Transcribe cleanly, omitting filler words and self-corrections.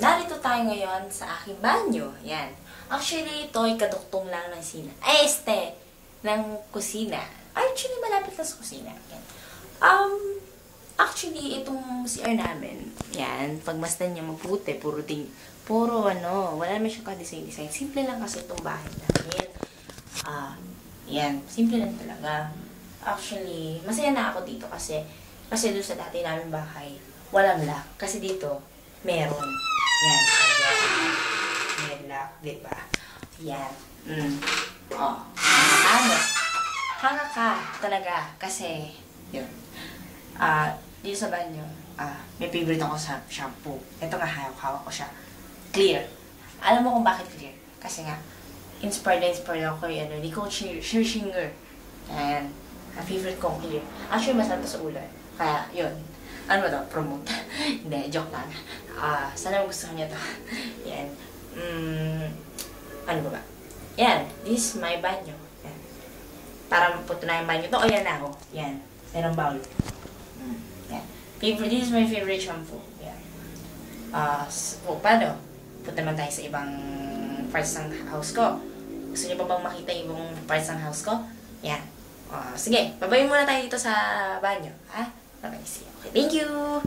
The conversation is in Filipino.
Narito tayo ngayon sa aking banyo. Yan. Actually, ito ay kaduktong lang ng ng kusina. Actually, malapit lang sa kusina. Yan. Actually, itong CR namin, yan, pagmasdan niya maputi, wala naman siya ka-design. Simple lang kasi itong bahay namin. Yan, simple lang talaga. Actually, masaya na ako dito kasi doon sa dati namin bahay, walang lock. Kasi dito, meron. Yan. May lock, diba? Yan. Ano? Hanga ka talaga. Kasi, yun. Dito sa banyo, may favorite ako sa shampoo. Ito nga, hawak ko siya. Clear. Alam mo kung bakit clear? Kasi nga, inspired ako kay Nicole Scherzinger. Ayan. Favorite kong clear. Actually, masarap to sa ulan. Kaya, yun. Ano ba to? Promote. Hindi, joke lang. Sana gusto niya to. Yan. Ano ba? Yan. This is my banyo. Yan. Para maputo na yung banyo to. O, yan na ako. Yan. Merong bowl. Yan. This is my favorite shampoo. Yan. Paano? Punta naman tayo sa ibang parts ng house ko. Gusto niyo pa bang makita yung ibang parts ng house ko? Yan. Sige. Babayin muna tayo dito sa banyo. Ha? Okay, see you. Okay, thank you!